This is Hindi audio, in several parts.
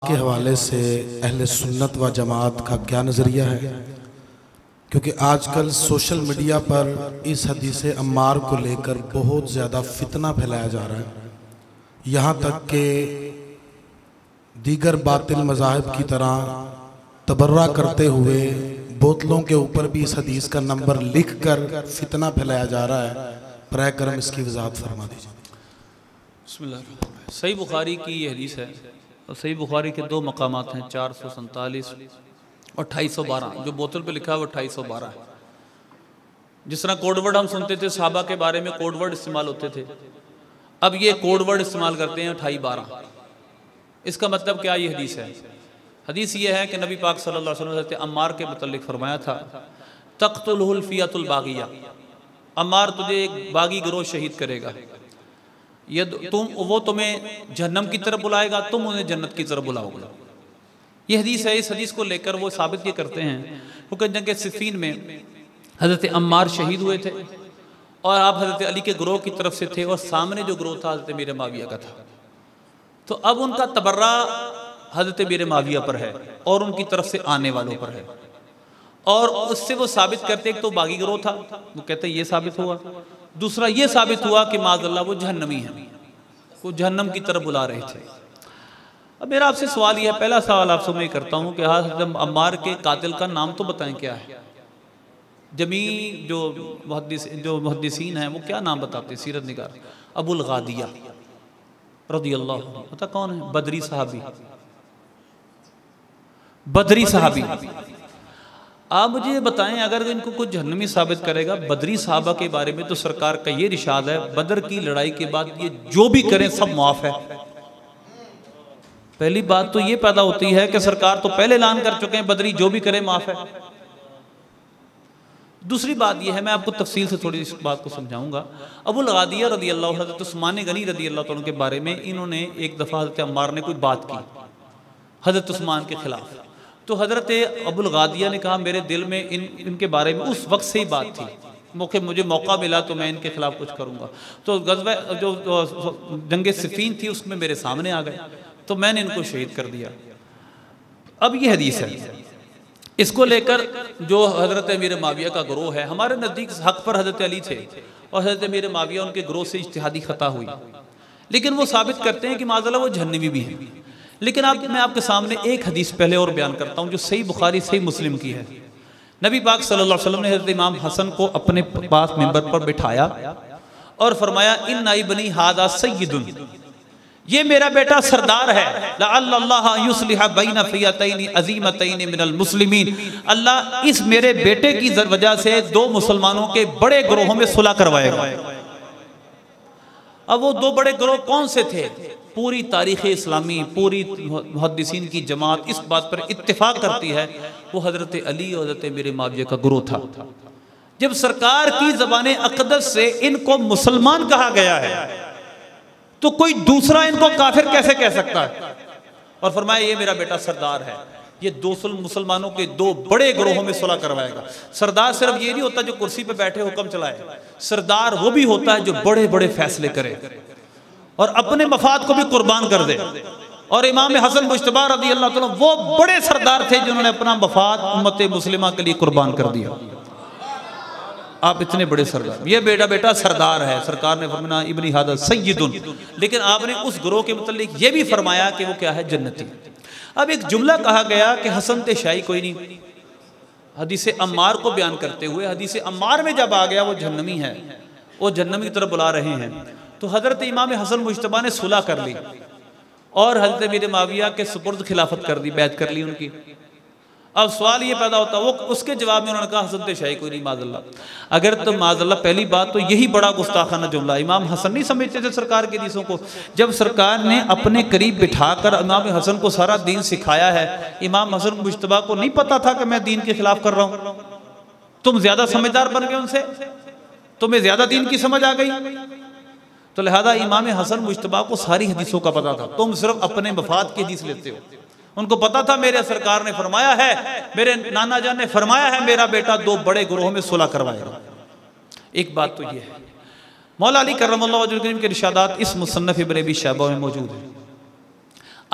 के हवाले से अहले सुन्नत व जमात का क्या नज़रिया है, क्योंकि आजकल सोशल मीडिया पर इस हदीस अम्मार को लेकर बहुत ज़्यादा फितना फैलाया जा रहा है। यहाँ तक कि दीगर बातिल मज़ाहिब की तरह तबर्रा करते हुए बोतलों के ऊपर भी इस हदीस का नंबर लिख कर फितना फैलाया जा रहा है। बराए करम इसकी वजाहत फरमा दीजिए। बिस्मिल्लाह। सही बुखारी की ये हदीस है और सही बुखारी के दो मकामात हैं, 447 और 2812। जो बोतल पे लिखा है वो 2812 है। जिस तरह कोडवर्ड हम सुनते थे सहाबा के बारे में, कोडवर्ड इस्तेमाल होते थे, अब ये कोडवर्ड इस्तेमाल करते हैं 2812। इसका मतलब क्या? ये हदीस है। हदीस ये है कि नबी पाक सल्लल्लाहु अलैहि वसल्लम ने अम्मार के मुतल्लिक फरमाया था, तक़्तुलहुल फ़ियतुल बागिया, अम्मार तुझे एक बागी गिरोह शहीद करेगा। ये वो तुम्हें जहन्नम की तरफ बुलाएगा, तुम उन्हें जन्नत की तरफ बुलाओगे। ये हदीस है। इस हदीस को लेकर वो साबित ये करते हैं क्योंकि जंग सिफ़ीन में हज़रत अम्मार शहीद हुए थे और आप हज़रत अली के ग्रोह की तरफ से थे और सामने जो ग्रोह था हज़रत मीर माविया का था। तो अब उनका तबर्रा हज़रत मीर माविया पर है और उनकी तरफ से आने वालों पर है, और उससे वो साबित करते एक तो बागी गिरोह था, वो कहते ये साबित हुआ। दूसरा ये साबित हुआ कि माज़अल्लाह वो जहन्नमी है, वो जहन्नम की तरफ बुला रहे थे। अब मेरा आपसे सवाल ये है, पहला सवाल आपसे मैं करता हूँ कि हज़रत अम्मार के कातिल का नाम तो बताएं क्या है। जमी जो मुहद्दिसीन हैं वो क्या नाम बताते हैं? सीरत निगार अबुल गादिया रज़ियल्लाहु अन्हु, पता कौन है? बदरी साहबी, बदरी साहबी। आप मुझे ये बताएं, अगर इनको कुछ जहन्नमी साबित करेगा बदरी साहबा के बारे में, तो सरकार का ये इरशाद है बदर की लड़ाई के बाद ये जो भी करें सब माफ है। पहली बात तो ये पैदा होती है कि सरकार तो पहले ऐलान कर चुके हैं बदरी जो भी करे माफ है। दूसरी बात यह है, मैं आपको तफसील से थोड़ी इस बात को समझाऊंगा। अबुल गादिया रज़ियल्लाहु अन्हु, हज़रत उस्मान गनी रज़ियल्लाहु अन्हु के बारे में इन्होंने एक दफ़ा हज़रत अम्मार ने कोई बात की हज़रत उस्मान के खिलाफ, तो हज़रत अबुल गादिया ने कहा मेरे दिल में इनके बारे में उस वक्त से ही बात थी, मुझे मौका मिला तो मैं इनके खिलाफ कुछ करूँगा। तो गज़वा जो जंग सिफ़ीन थी उसमें मेरे सामने आ गए तो मैंने इनको शहीद कर दिया। अब ये हदीस है, इसको लेकर जो हज़रत मीर माविया का गिरोह है, हमारे नज़दीक हक़ पर हज़रत अली थे और हज़रत मीर माविया उनके गिरोह से इज्तिहादी ख़ता हुई, लेकिन वो साबित करते हैं कि माज़अल्लाह वो जहन्नमी भी है। लेकिन मैं आपके सामने एक हदीस पहले और बयान करता हूँ जो सही बुखारी सही मुस्लिम की है। नबी पाक सल्लल्लाहु अलैहि वसल्लम ने हज़रत इमाम हसन को अपने पास मिंबर पर बिठाया और फरमाया इन्ना इब्नी हादा सय्यिदुन, ये मेरा बेटा सरदार है। लअल्लाह युस्लिह बैन फ़ियतैन अज़ीमतैन मिनल मुस्लिमीन, अल्लाह इस मेरे बेटे की वजह से दो मुसलमानों के बड़े गिरोहों में सुलह करवाएगा। अब वो दो बड़े गिरोह कौन से थे? पूरी तारीख़ इस्लामी, पूरी मुहद्दिसीन की जमात इस बात पर इत्तिफाक करती है वो हज़रत अली और हज़रत मीर माविया का गिरोह था। जब सरकार की ज़बान अक़दस से इनको मुसलमान कहा गया है तो कोई दूसरा इनको काफिर कैसे कह सकता है? और फरमाया ये मेरा बेटा सरदार है, ये दो मुसलमानों के दो बड़े गिरोहों में सुलह करवाएगा। सरदार सिर्फ ये नहीं होता जो कुर्सी पे बैठे हुक्म चलाए, सरदार वो भी होता है जो बड़े बड़े फैसले करे और अपने मफाद को भी कुर्बान कर दे। और इमाम हसन मुज्तबा रज़ियल्लाहु अन्हु वो बड़े सरदार थे जिन्होंने अपना मफाद उम्मत मुस्लिमा के लिए कुर्बान कर दिया। आप इतने बड़े सरदार, ये बेटा सरदार है। सरकार ने फरमाया इब्नी हादा सय्यिदुन, लेकिन आपने उस गिरोह के मुतल्लिक ये भी फरमाया कि वो क्या है? जन्नती। अब एक जुमला कहा गया कि हसन ते शाही कोई नहीं, हदीस अम्मार को बयान करते हुए हदीस अम्मार में जब आ गया वो जहन्नमी है, वो जहन्नमी की तरफ बुला रहे हैं, तो हज़रत इमाम हसन मुज्तबा ने सुलह कर ली और हज़रत मीर माविया के सुपुर्द खिलाफत कर दी, बैत कर ली उनकी। अब सवाल ये पैदा होता है, वो उसके जवाब में उन्होंने कहा हसन शाही कोई नहीं माज़अल्लाह। अगर तो माज़अल्लाह, पहली बात तो यही बड़ा गुस्ताखाना जुमला। इमाम हसन नहीं समझते थे सरकार के हदीसों को। जब सरकार ने अपने करीब बिठाकर इमाम हसन को सारा दीन सिखाया है, इमाम हसन मुज्तबा को नहीं पता था कि मैं दीन के खिलाफ कर रहा हूँ? तुम ज्यादा समझदार बन गए उनसे, तुम्हें ज्यादा दीन की समझ आ गई, तो लिहाजा इमाम हसन मुज्तबा को सारी हदीसों का पता था। तुम सिर्फ अपने मफाद की हदीस लेते हो। उनको पता था मेरे सरकार ने फरमाया है, मेरे नाना जान ने फरमाया है मेरा बेटा दो बड़े गिरोहों में सुलह करवाएगा। एक बात तो ये है, मौला अली करमल्लाहु वजहहु के इरशादात इस मुसन्नफ इब्न अबी शैबा में मौजूद है।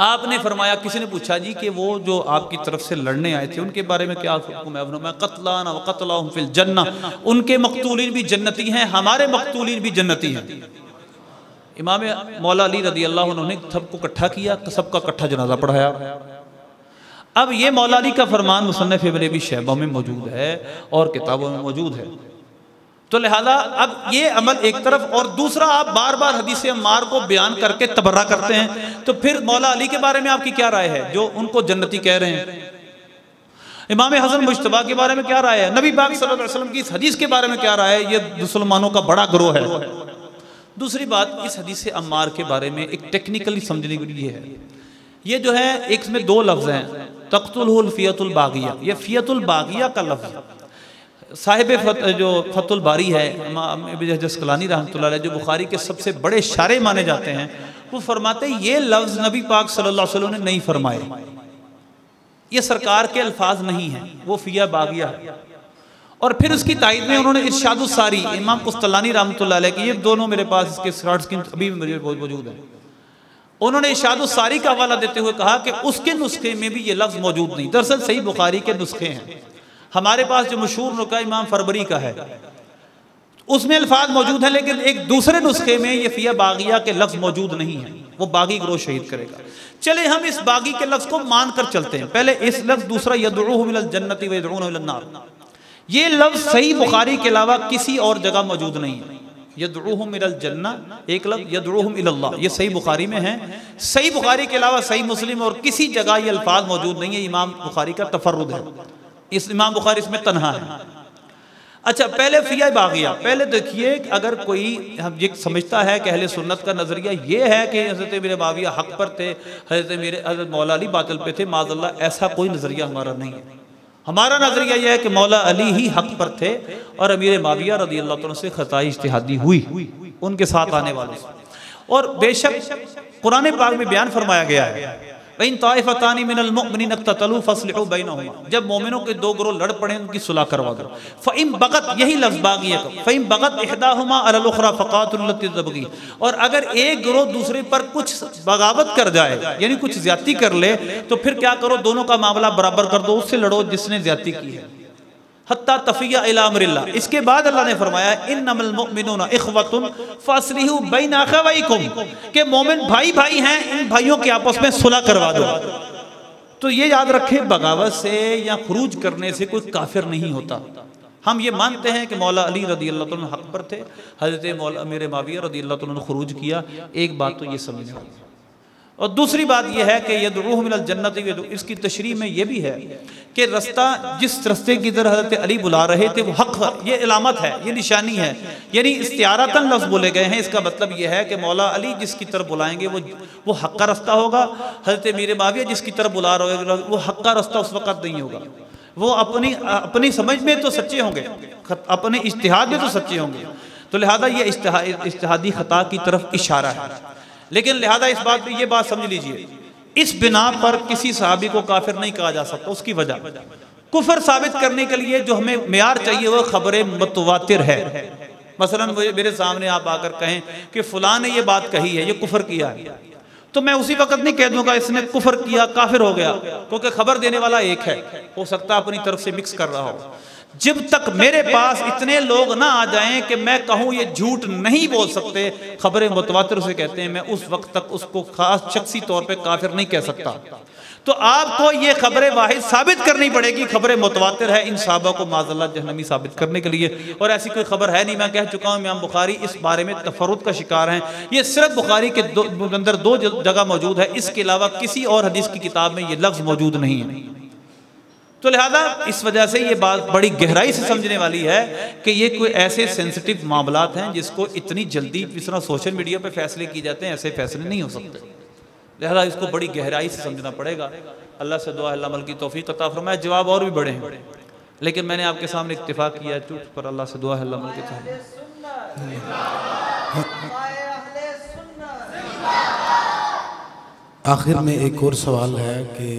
आपने फरमाया, किसी ने पूछा जी कि वो जो आपकी तरफ से लड़ने आए थे उनके बारे में क्या हुक्म है? फरमाया क़त्लाना व क़त्लाहुम फ़िल जन्नह, उनके मक़तूलीन भी जन्नती हैं, हमारे मक़तूलीन भी जन्नती हैं। इमाम मौला अली रज़ी अल्लाह अन्हु ने सबको इकट्ठा किया, सबका इकट्ठा जनाजा पढ़ाया। अब ये मौला अली का फरमान मुसन्नफ़ इब्न अबी शैबा में मौजूद है और किताबों में मौजूद है। तो लिहाजा अब ये अमल एक तरफ, और दूसरा आप बार बार हदीस अम्मार को बयान करके तबर्रा करते हैं, तो फिर मौला अली के बारे में आपकी क्या राय है जो उनको जन्नती कह रहे हैं? इमाम हसन मुश्तबा के बारे में क्या राय है? नबी पाक सल्लल्लाहु अलैहि वसल्लम की इस हदीस के बारे में क्या राय है? ये मुसलमानों का बड़ा गिरोह है। दूसरी बात, इस हदीस अम्मार के बारे में एक टेक्निकली समझने के लिए है, ये जो है एक इसमें दो लफ्ज़ हैं, तक़्तुलहुल फ़ियतुल बागिया, ये फ़ियतुल बागिया का लफ्ज़ साहिब जो फतुल बारी है इमाम इब्न अस्क़लानी रहमतुल्लाह अलैह, जो बुखारी के सबसे बड़े शारे माने जाते हैं, वो फरमाते हैं ये लफ्ज़ नबी पाक सल्लल्लाहु अलैहि वसल्लम ने नहीं फरमाए, ये सरकार के अल्फाज नहीं हैं, वो फ़िया बागिया है। और फिर उसकी तायद में उन्होंने इरशादुस सारी इमाम कुस्तलानी रहमतुल्लाह अलैह की, ये दोनों मेरे पास इसके स्लाइड्स की अभी भी मुझे मौजूद है, उन्होंने इरशादुस सारी का हवाला देते हुए कहा कि उसके नुस्खे में भी ये लफ्ज़ मौजूद नहीं। दरअसल सही बुखारी के नुस्खे हैं, हमारे पास जो मशहूर नुस्खा इमाम फरबरी का है उसमें अल्फाज मौजूद है, लेकिन एक दूसरे नुस्खे में ये फ़िया बागिया के लफ्ज़ मौजूद नहीं है, वो बागी गिरोह शहीद करेगा। चले हम इस बागी के लफ्ज़ को मान कर चलते हैं। पहले इस लफ्ज़ दूसरा यदउहु मिनल जन्नति व यदउनहु इलन नार, ये लफ्ज़ सही बुखारी के अलावा किसी और जगह मौजूद नहीं है। यदउहुम मिनल जन्नह एक लफ्ज़, यदउहुम इलल्लाह ये सही बुखारी में है। सही बुखारी के अलावा सही मुस्लिम और किसी जगह ये अल्फाज मौजूद नहीं है। इमाम बुखारी का तफर्रुद है, इस इमाम बुखारी इसमें तन्हा है। अच्छा, पहले फ़िया बागिया, पहले देखिए अगर कोई हम ये समझता है कि अहले सुन्नत का नज़रिया ये है कि हज़रत मेरे बाविया हक़ पर थे, हज़रत मौला अली बातिल पे थे, माज़अल्लाह ऐसा कोई नज़रिया हमारा नहीं है। हमारा नज़रिया यह है कि मौला अली ही हक़ पर थे और अमीर माविया रज़ी अल्लाह तआला से ख़ताई इज्तिहादी हुई उनके साथ आने वालों से। और बेशक कुरान पाक में बयान फरमाया गया है, इन ताइफतानी मिनल मुमिनीन इक़्ततलू फस्लिहू बैनहुमा, जब मोमिनों के दो ग्रोह लड़ पड़े उनकी सुलह करवा दो। फ़इम बग़त, यही लफ्ज़ बागिया का, फ़इम बग़त इहदाहुमा अलल उख़रा फ़क़ातिलु लत्ती तबग़ी, और अगर एक ग्रोह दूसरे पर कुछ बगावत कर जाए यानी कुछ ज़्यादती कर ले तो फिर क्या करो, दोनों का मामला बराबर कर दो, उससे लड़ो जिसने ज़्यादती की है, हत्ता तफ़िया इला अम्रिल्लाह। इसके बाद अल्लाह ने फरमाया इन्नमल मुमिनूना इख़वतुन फ़अस्लिहू बैन अख़वैकुम, के मोमिन भाई भाई हैं, इन भाइयों के आपस में सुलह करवा दो। तो ये याद रखे, बगावत से या खुरूज करने से कोई काफिर नहीं होता। हम ये मानते हैं कि मौला अली रज़ी अल्लाह तआला हक़ पर थे, हज़रत मौला अमीर माविया रज़ी अल्लाह तआला ने खुरूज किया। एक बात तो ये समझना, और दूसरी बात यह है कि यदउहु मिनल जन्नति, इसकी तशरीह में यह भी है कि रास्ता जिस रास्ते की तरह हज़रत अली बुला रहे थे वो हक़, ये इलामत है, ये निशानी है, यानी इस्तिआरतन लफ्ज़ बोले गए हैं। इसका मतलब यह है कि मौला अली जिसकी तरफ बुलाएंगे वो हक़ का रास्ता होगा, हज़रत मीर माविया जिसकी तरफ बुला रहे होगा वो हक़ का रास्ता उस वक़्त नहीं होगा। वो अपनी समझ में तो सच्चे होंगे, अपने इज्तिहाद में तो सच्चे होंगे, तो लिहाजा ये इज्तिहादी ख़ता की तरफ इशारा है। लेकिन लिहाजा इस बात में ये बात समझ लीजिए, इस बिना पर किसी सहाबी को काफिर नहीं कहा जा सकता। उसकी वजह, कुफर साबित करने के लिए जो हमें मेयार चाहिए वो खबरें मुतवातिर है। मसलन मेरे सामने आप आकर कहें कि फलां ने ये बात कही है, ये कुफर किया है, तो मैं उसी वक्त नहीं कह दूंगा इसने कुफर किया, काफिर हो गया, क्योंकि खबर देने वाला एक है, हो सकता है अपनी तरफ से मिक्स कर रहा हो। जब तक मेरे पास इतने लोग ना आ जाएं कि मैं कहूं ये झूठ नहीं बोल सकते, खबरें मुतवातिर से कहते हैं, मैं उस वक्त तक उसको खास शख्सी तौर पे काफिर नहीं कह सकता। तो आपको ये खबरें वाहिद साबित करनी पड़ेगी, खबरें मुतवातिर है इन सहाबा को माज़अल्लाह जहन्नमी साबित करने के लिए, और ऐसी कोई खबर है नहीं। मैं कह चुका हूँ इमाम बुखारी इस बारे में तफर्रुद का शिकार हैं। ये सिर्फ बुखारी के अंदर दो जगह मौजूद है, इसके अलावा किसी और हदीस की किताब में ये लफ्ज़ मौजूद नहीं है। तो लिहाजा इस वजह से ये बात बड़ी गहराई से समझने वाली है कि ये कोई ऐसे सेंसिटिव मामलात हैं जिसको इतनी जल्दी इस तरह सोशल मीडिया पे फैसले किए जाते हैं, ऐसे फैसले नहीं हो सकते। लिहाजा इसको बड़ी गहराई से समझना पड़ेगा। अल्लाह से दुआ है अल्लाह अमल की तौफीक अता फरमाए। जवाब और भी बड़े हैं, लेकिन मैंने आपके सामने इत्तिफाक किया है झूठ पर। अल्लाह से दुआ है अल्लाह अमल की तौफीक। आखिर में एक और सवाल है कि